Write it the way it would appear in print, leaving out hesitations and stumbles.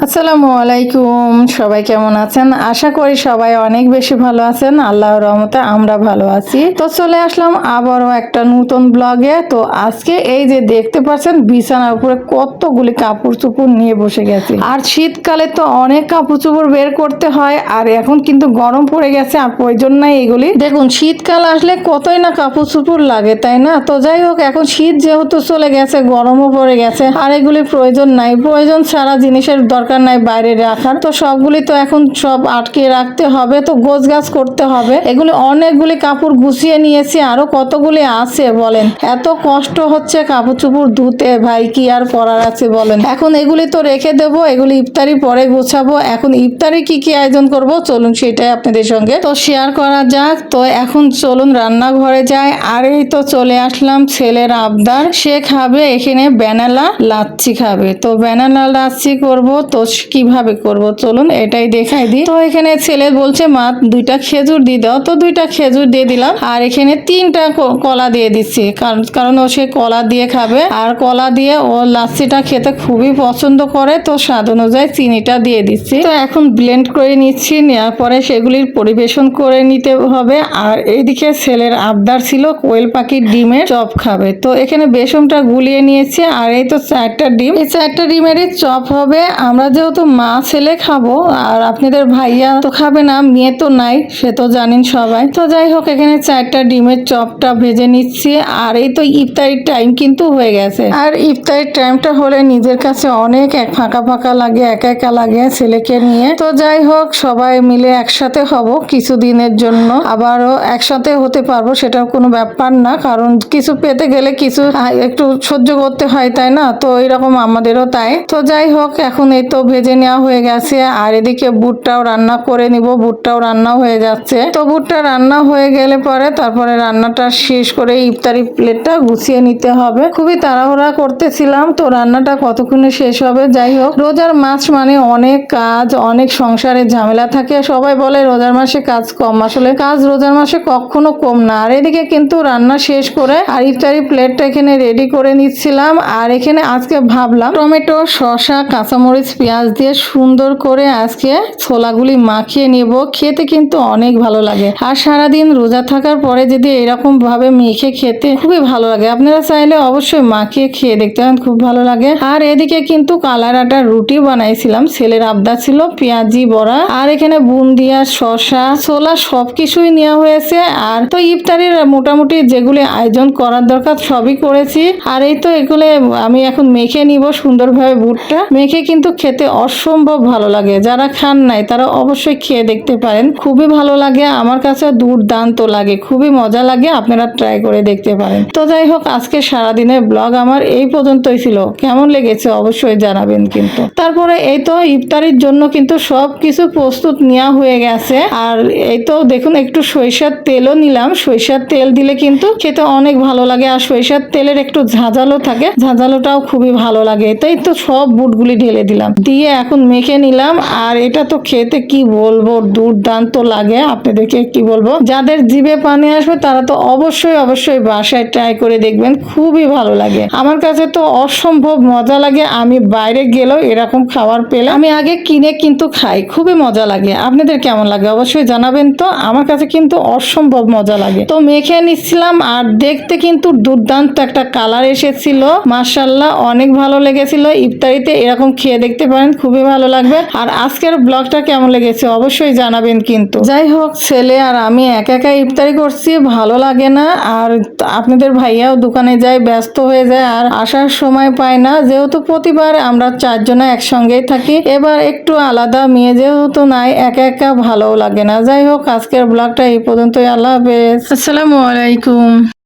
আসসালামু আলাইকুম। সবাই কেমন আছেন? আশা করি সবাই অনেক বেশি ভালো আছেন। আল্লাহর রহমতে আমরা ভালো আছি। তো চলে আসলাম আবারও একটা নতুন ব্লগে। তো আজকে এই যে দেখতে পাচ্ছেন বিছানার উপরে কতগুলি কাপড় চোপড় নিয়ে বসে গেছে। আর শীতকালে তো অনেক কাপড় চোপড় বের করতে হয়, আর এখন কিন্তু গরম পড়ে গেছে, আর প্রয়োজন নাই এগুলি। দেখুন শীতকাল আসলে কতই না কাপড় চোপড় লাগে, তাই না? তো যাই হোক, এখন শীত যেহেতু চলে গেছে, গরমও পড়ে গেছে, আর এগুলি প্রয়োজন নাই। প্রয়োজন ছাড়া জিনিসের দরকার নাই বাইরে রাখার। তো সবগুলি তো এখন সব আটকে রাখতে হবে, তো গোছগাছ করতে হবে। এগুলি অনেকগুলি কাপড় গুছিয়ে নিয়েছি, আরো কতগুলি আছে বলেন। এত কষ্ট হচ্ছে কাপড় চোপড় ধুতে, ভাই কি আর করার আছে বলেন। এখন এগুলি তো রেখে দেব, এগুলি ইফতারি পরে গোছাবো। এখন ইফতারি কি কি আয়োজন করব চলুন সেটাই আপনাদের সঙ্গে তো শেয়ার করা যাক। তো এখন চলুন রান্নাঘরে যাই। আর এই তো চলে আসলাম, ছেলের আবদার, সে খাবে এখানে ব্যানানা লাচ্ছি খাবে। তো ব্যানানা লাচ্ছি করব, তো কিভাবে করব চলুন এটাই দেখাই দিই। তো এখানে ছেলে বলছে মা দুইটা খেজুর দিয়ে দাও, তো দুইটা খেজুর দিয়ে দিলাম। আর এখানে তিনটা কলা দিয়ে দিচ্ছি, কারণ ও সে কলা দিয়ে খাবে। আর কলা দিয়ে ও লাচ্ছিটা খেতে খুবই পছন্দ করে, তো স্বাদ অনুযায়ী চিনিটা দিয়ে দিচ্ছি। তো এখন ব্লেন্ড করে নিচ্ছি, নেওয়ার পরে সেগুলির পরিবেশন করে নিতে হবে। আর এইদিকে ছেলের আবদার ছিল কোয়েল পাখির ডিমের চপ খাবে, তো এখানে বেসনটা গুলিয়ে নিয়েছি। আর এই তো 4টা ডিম, এই 4টা ডিমেরই চপ হবে। আমরা যেহেতু মা ছেলে খাবো, আর আপনাদের ভাইয়া তো খাবে না, মেয়ে তো নাই, সে তো জানেন সবাই। তো যাই হোক, এখানে 4টা ডিমের চপটা ভেজে নিচ্ছি। আর এই তো ইফতারির টাইম কিন্তু হয়ে গেছে। আর ইফতারির টাইমটা হলে নিজের কাছে অনেক ফাঁকা ফাঁকা লাগে, একা একা লাগে ছেলেকে নিয়ে। তো যাই হোক, সবাই মিলে একসাথে হব কিছুদিনের জন্য, আবারও একসাথে হতে পারবো, সেটাও কোনো ব্যাপার না। কারণ কিছু পেতে গেলে কিছু একটু সহ্য করতে হয়, তাই না? তো এরকম আমাদেরও তাই। তো যাই হোক, এখন এই তো ভেজে নেওয়া হয়ে গেছে। আর এদিকে বুটটাও রান্না করে নিব, বুটটাও রান্না হয়ে যাচ্ছে। তো বুটটা রান্না হয়ে গেলে পরে তারপরে রান্নাটা শেষ করে ইফতারি প্লেটটা গুছিয়ে নিতে হবে। খুবই তাড়াহুড়া করতেছিলাম, তো রান্নাটা কতক্ষণে শেষ হবে। যাই হোক, রোজার মাস মানে অনেক কাজ, অনেক সংসারে ঝামেলা থাকে। সবাই বলে রোজার মাসে কাজ কম, আসলে কাজ রোজার মাসে কখনো কম না। আর এদিকে কিন্তু রান্না শেষ করে আর ইফতারি প্লেটটা এখানে রেডি করে নিচ্ছিলাম। আর এখানে আজকে ভাবলাম টমেটো, শসা, কাঁচামরিচ, পেঁয়াজ দিয়ে সুন্দর করে আজকে ছোলাগুলি মাখিয়ে নেব। খেতে কিন্তু অনেক ভালো লাগে। আর সারাদিন রোজা থাকার পরে যদি এরকম ভাবে মেখে খেতে খুবই ভালো লাগে। আপনারা চাইলে অবশ্যই মাখিয়ে খেয়ে দেখতে পারেন, খুব ভালো লাগে। আর এদিকে কিন্তু কালার আটার রুটি বানাইছিলাম, ছেলের আবদার ছিল পেঁয়াজি বড়া। আর এখানে বুন্দিয়া, শসা, ছোলা সবকিছুই নেওয়া হয়েছে। আর তো ইফতারির মোটামুটি যেগুলি আয়োজন করার দরকার সবই করেছি। আর এই তো এগুলো আমি এখন মেখে নিব সুন্দরভাবে। বুটটা মেখে কিন্তু খেতে অসম্ভব ভালো লাগে। যারা খান নাই তারা অবশ্যই খেয়ে দেখতে পারেন, খুবই ভালো লাগে। আমার কাছে দুর্দান্ত লাগে, খুবই মজা লাগে। আপনারা ট্রাই করে দেখতে পারেন। তো যাই হোক, আজকে সারাদিনের ব্লগ আমার এই পর্যন্তই ছিল। কেমন লেগেছে অবশ্যই জানাবেন কিন্তু। তারপরে এই তো ইফতারির জন্য কিন্তু সব কিছু প্রস্তুত নেওয়া হয়ে গেছে। আর এই তো দেখুন, একটু সরিষার তেলও নিলাম। সরিষার তেল দিলে কিন্তু খেতে অনেক ভালো লাগে। আর সরিষার তেলের একটু ঝাঁঝালো থাকে, ঝাঁঝালোটাও খুবই ভালো লাগে। তাই তো সব বুটগুলি ঢেলে দিলাম, দিয়ে এখন মেখে নিলাম। আর এটা তো খেতে কি বলবো, দুর্দান্ত লাগে। আপনাদেরকে কি বলবো, যাদের জিভে পানি আসবে তারা তো অবশ্যই বাসায় ট্রাই করে দেখবেন, খুবই ভালো লাগে। আমার কাছে তো অসম্ভব মজা লাগে। আমি বাইরে গেলেও এরকম খাবার পেলে আমি আগে কিনে কিন্তু খাই, খুবই মজা লাগে। আপনাদের কেমন লাগে অবশ্যই জানাবেন। তো আমার কাছে কিন্তু অসম্ভব মজা লাগে। তো মেখে নিচ্ছিলাম, আর দেখতে কিন্তু দুর্দান্ত একটা কালার এসেছিল, মাশাআল্লাহ অনেক ভালো লেগেছিল। ইফতারিতে এরকম খেয়ে দেখতে পারেন, খুবই ভালো লাগবে। আর আজকের ব্লগটা কেমন লেগেছে অবশ্যই জানাবেন কিন্তু। যাই হোক, ছেলে আর আমি একা একা ইফতারি করছি, ভালো লাগে না। আর আপনাদের ভাইয়াও দোকানে যায়, ব্যস্ত হয়ে যায়, আর আসার সময় পায় না। যেহেতু প্রতিবার আমরা 4 জনে একসঙ্গেই থাকি, এবার একটু আলাদা, মেয়ে যেহেতু নাই, একা একা ভালোও লাগে না। যাই হোক, আজকের ব্লগটা এই পর্যন্তই। আল্লাহ হাফেজ, আসসালামু আলাইকুম।